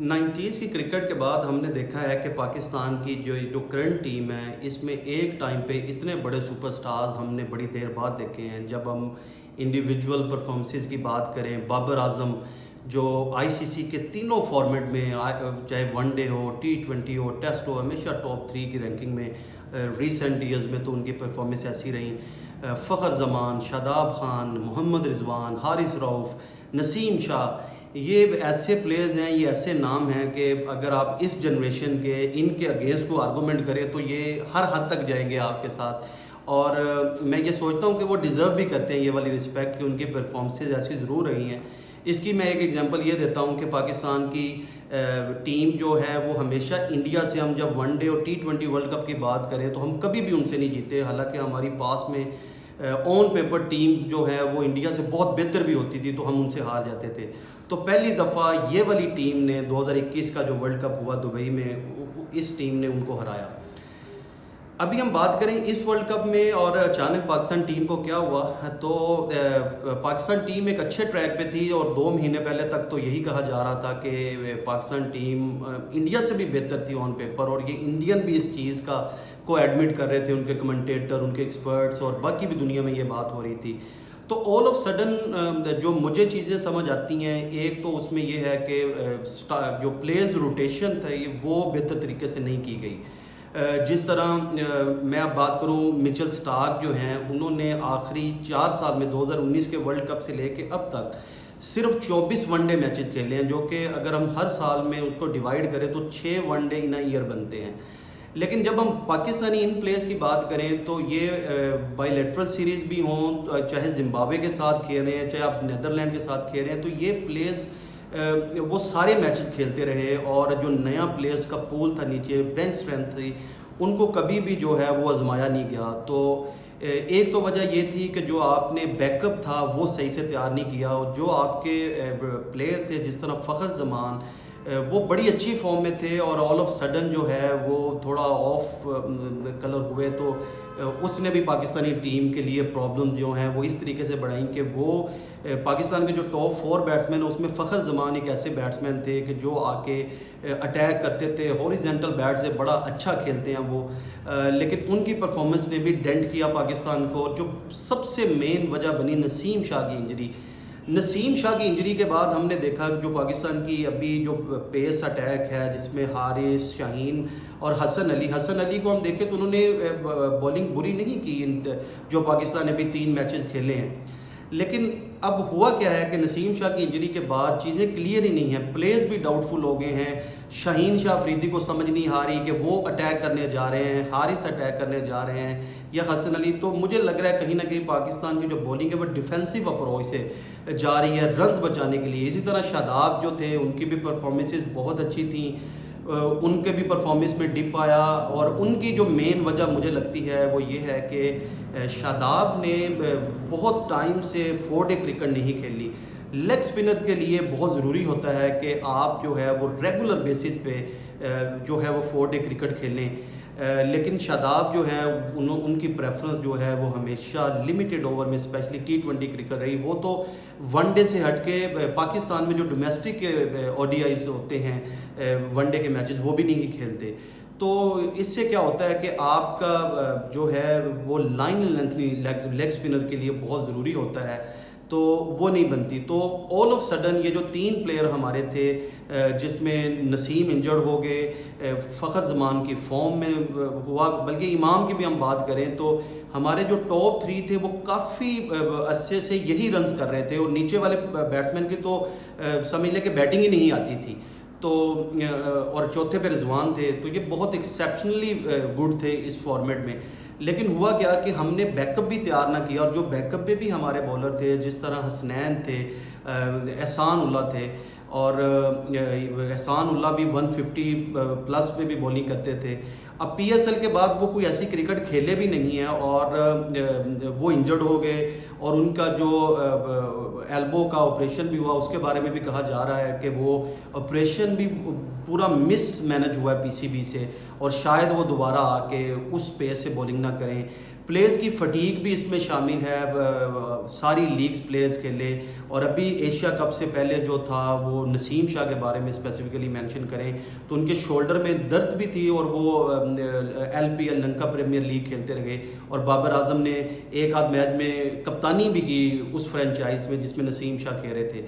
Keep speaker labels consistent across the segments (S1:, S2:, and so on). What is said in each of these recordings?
S1: 90s کی cricket کے بعد ہم نے دیکھا ہے کہ پاکستان کی جو کرنٹ ٹیم ہے اس میں ایک ٹائم پہ اتنے بڑے سپر سٹارز ہم نے بڑی دیر بعد دیکھے ہیں. جب ہم انڈیویجول پرفارمنسز کی بات کریں، بابر اعظم جو آئی سی سی کے تینوں فارمیٹ میں، چاہے ون ڈے ہو، T20 ہو، ٹیسٹ ہو، ہمیشہ ٹاپ 3 کی رینکنگ میں. ریسنٹ ایئرز میں تو ان کی پرفارمنس ایسی رہیں. فخر زمان، شاداب خان، محمد رضوان، حارث رؤف، نسیم شاہ، یہ ایسے پلیئرز ہیں، یہ ایسے نام ہیں کہ اگر آپ اس جنریشن کے ان کے اگینسٹ کو آرگومنٹ کریں تو یہ ہر حد تک جائیں گے آپ کے ساتھ. اور میں یہ سوچتا ہوں کہ وہ ڈیزرو بھی کرتے ہیں یہ والی رسپیکٹ کہ ان کی پرفارمنسز ایسی ضرور رہی ہیں. اس کی میں ایک ایگزامپل یہ دیتا ہوں کہ پاکستان کی ٹیم جو ہے وہ ہمیشہ انڈیا سے، ہم جب ون ڈے اور T20 ورلڈ کپ کی بات کریں تو ہم کبھی بھی ان سے نہیں جیتے. حالانکہ ہماری پاس میں آن پیپر ٹیمز جو ہے وہ انڈیا سے بہت بہتر بھی ہوتی تھی تو ہم ان سے ہار جاتے تھے. تو پہلی دفعہ یہ والی ٹیم نے 2021 کا جو ورلڈ کپ ہوا دبئی میں، اس ٹیم نے ان کو ہرایا. ابھی ہم بات کریں اس ورلڈ کپ میں اور اچانک پاکستان ٹیم کو کیا ہوا، تو پاکستان ٹیم ایک اچھے ٹریک پہ تھی اور 2 مہینے پہلے تک تو یہی کہا جا رہا تھا کہ پاکستان ٹیم انڈیا سے بھی بہتر تھی آن پیپر، اور یہ انڈین بھی اس چیز کو ایڈمٹ کر رہے تھے، ان کے کمنٹیٹر، ان کے ایکسپرٹس، اور باقی بھی دنیا میں یہ بات ہو رہی تھی. تو آل آف سڈن جو مجھے چیزیں سمجھ آتی ہیں، ایک تو اس میں یہ ہے کہ جو پلیئرز روٹیشن تھی وہ بہتر طریقے سے نہیں کی گئی. جس طرح میں اب بات کروں، مچل سٹارک جو ہیں انہوں نے آخری 4 سال میں 2019 کے ورلڈ کپ سے لے کے اب تک صرف 24 ون ڈے میچز کھیلے ہیں، جو کہ اگر ہم ہر سال میں اس کو ڈیوائڈ کریں تو 6 one day in a year بنتے ہیں. لیکن جب ہم پاکستانی ان پلیئرز کی بات کریں تو یہ بائی لیٹرل سیریز بھی ہوں، چاہے زمبابوے کے ساتھ کھیل رہے ہیں، چاہے آپ نیدرلینڈ کے ساتھ کھیل رہے ہیں، تو یہ پلیئرز وہ سارے میچز کھیلتے رہے. اور جو نیا پلیئرز کا پول تھا نیچے، بینچ اسٹرینتھ تھی، ان کو کبھی بھی جو ہے وہ آزمایا نہیں گیا. تو ایک تو وجہ یہ تھی کہ جو آپ نے بیک اپ تھا وہ صحیح سے تیار نہیں کیا، اور جو آپ کے پلیئرز تھے جس طرح فخر زمان، وہ بڑی اچھی فارم میں تھے اور آل آف سڈن جو ہے وہ تھوڑا آف کلر ہوئے، تو اس نے بھی پاکستانی ٹیم کے لیے پرابلم جو ہیں وہ اس طریقے سے بڑھائیں کہ وہ پاکستان کے جو ٹاپ 4 بیٹسمین اس میں فخر زمان ایک ایسے بیٹسمین تھے کہ جو آ کے اٹیک کرتے تھے، ہاریزونٹل بیٹ سے بڑا اچھا کھیلتے ہیں وہ. لیکن ان کی پرفارمنس نے بھی ڈینٹ کیا پاکستان کو. جو سب سے مین وجہ بنی نسیم شاہ کی انجری. نسیم شاہ کی انجری کے بعد ہم نے دیکھا جو پاکستان کی ابھی جو پیس اٹیک ہے، جس میں حارث، شاہین اور حسن علی کو ہم دیکھیں تو انہوں نے بولنگ بری نہیں کی جو پاکستان نے ابھی 3 میچز کھیلے ہیں. لیکن اب ہوا کیا ہے کہ نسیم شاہ کی انجری کے بعد چیزیں کلیئر ہی نہیں ہیں، پلیئرز بھی ڈاؤٹ فل ہو گئے ہیں. شاہین شاہ افریدی کو سمجھ نہیں آ رہی کہ وہ اٹیک کرنے جا رہے ہیں، حارث اٹیک کرنے جا رہے ہیں یا حسن علی. تو مجھے لگ رہا ہے کہیں نہ کہیں پاکستان کی جو بولنگ ہے وہ ڈیفینسو اپروچ سے جا رہی ہے رنز بچانے کے لیے. اسی طرح شاداب جو تھے ان کی بھی پرفارمنسز بہت اچھی تھیں، ان کے بھی پرفارمنس میں ڈپ آیا. اور ان کی جو مین وجہ مجھے لگتی ہے وہ یہ ہے کہ شاداب نے بہت ٹائم سے 4 ڈے کرکٹ نہیں کھیلی. لیگ سپنر کے لیے بہت ضروری ہوتا ہے کہ آپ جو ہے وہ ریگولر بیسس پہ جو ہے وہ 4 ڈے کرکٹ کھیلیں. لیکن شاداب جو ہے ان کی پریفرنس جو ہے وہ ہمیشہ لمیٹڈ اوور میں اسپیشلی T20 کرکٹ رہی. وہ تو ون ڈے سے ہٹ کے پاکستان میں جو ڈومیسٹک ODIs ہوتے ہیں ون ڈے کے میچز وہ بھی نہیں کھیلتے. تو اس سے کیا ہوتا ہے کہ آپ کا جو ہے وہ لائن لینتھ لیگ سپنر کے لیے بہت ضروری ہوتا ہے، تو وہ نہیں بنتی. تو آل آف سڈن یہ جو 3 پلیئر ہمارے تھے، جس میں نسیم انجرڈ ہو گئے، فخر زمان کی فارم میں ہوا، بلکہ امام کی بھی ہم بات کریں تو ہمارے جو ٹاپ 3 تھے وہ کافی عرصے سے یہی رنز کر رہے تھے، اور نیچے والے بیٹسمین کی تو سمجھ لیں کہ بیٹنگ ہی نہیں آتی تھی. تو اور چوتھے پہ رضوان تھے، تو یہ بہت ایکسیپشنلی گڈ تھے اس فارمیٹ میں. لیکن ہوا کیا کہ ہم نے بیک اپ بھی تیار نہ کیا، اور جو بیک اپ پہ بھی ہمارے بولر تھے جس طرح حسنین تھے، احسان اللہ تھے، اور احسان اللہ بھی 150 پلس میں بھی بولنگ کرتے تھے. اب PSL کے بعد وہ کوئی ایسی کرکٹ کھیلے بھی نہیں ہیں، اور وہ انجرڈ ہو گئے. اور ان کا جو ایلبو کا آپریشن بھی ہوا اس کے بارے میں بھی کہا جا رہا ہے کہ وہ آپریشن بھی پورا مس مینج ہوا ہے PCB سے، اور شاید وہ دوبارہ آ کے اس پیس سے بولنگ نہ کریں. پلیئرز کی فٹیگ بھی اس میں شامل ہے، ساری لیگز پلیئرز کھیلے، اور ابھی ایشیا کپ سے پہلے جو تھا وہ نسیم شاہ کے بارے میں اسپیسیفکلی مینشن کریں تو ان کے شولڈر میں درد بھی تھی، اور وہ L P L Lanka premier league کھیلتے رہے، اور بابر اعظم نے ایک آدھ میچ میں کپتانی بھی کی اس فرینچائز میں جس میں نسیم شاہ کھیل رہے تھے۔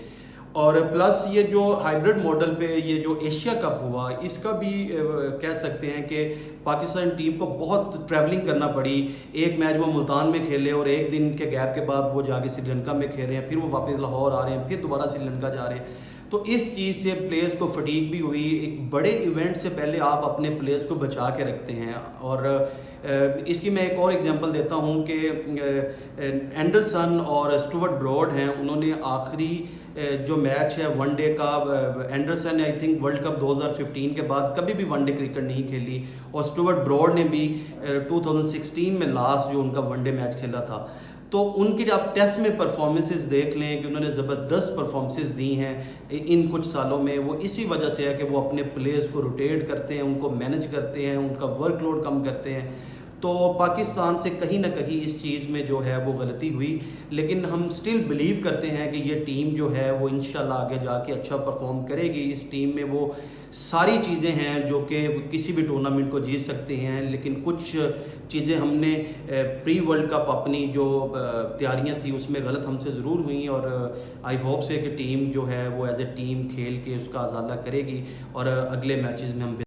S1: اور پلس یہ جو ہائیبرڈ ماڈل پہ یہ جو ایشیا کپ ہوا، اس کا بھی کہہ سکتے ہیں کہ پاکستان ٹیم کو بہت ٹریولنگ کرنا پڑی، ایک میچ وہ ملتان میں کھیلے اور ایک دن کے گیپ کے بعد وہ جا کے سری لنکا میں کھیل رہے ہیں، پھر وہ واپس لاہور آ رہے ہیں، پھر دوبارہ سری لنکا جا رہے ہیں، تو اس چیز سے پلیئرز کو فٹیگ بھی ہوئی۔ ایک بڑے ایونٹ سے پہلے آپ اپنے پلیئرز کو بچا کے رکھتے ہیں، اور اس کی میں ایک اور ایگزامپل دیتا ہوں کہ اینڈرسن اور اسٹوارٹ براڈ ہیں، انہوں نے آخری جو میچ ہے ون ڈے کا، اینڈرسن نے آئی تھنک ورلڈ کپ 2015 کے بعد کبھی بھی ون ڈے کرکٹ نہیں کھیلی، اور اسٹوارٹ براڈ نے بھی 2016 میں لاسٹ جو ان کا ون ڈے میچ کھیلا تھا۔ تو ان کی آپ ٹیسٹ میں پرفارمنسز دیکھ لیں کہ انہوں نے زبردست پرفارمنسز دی ہیں ان کچھ سالوں میں، وہ اسی وجہ سے ہے کہ وہ اپنے پلیئرز کو روٹیٹ کرتے ہیں، ان کو مینج کرتے ہیں، ان کا ورک لوڈ کم کرتے ہیں۔ تو پاکستان سے کہیں نہ کہیں اس چیز میں جو ہے وہ غلطی ہوئی، لیکن ہم سٹل بلیو کرتے ہیں کہ یہ ٹیم جو ہے وہ انشاءاللہ آگے جا کے اچھا پرفارم کرے گی۔ اس ٹیم میں وہ ساری چیزیں ہیں جو کہ کسی بھی ٹورنامنٹ کو جیت سکتے ہیں، لیکن کچھ چیزیں ہم نے پری ورلڈ کپ اپنی جو تیاریاں تھیں اس میں غلط ہم سے ضرور ہوئیں، اور آئی ہوپ سے کہ ٹیم جو ہے وہ ایز اے ٹیم کھیل کے اس کا ازالہ کرے گی، اور اگلے میچز میں ہم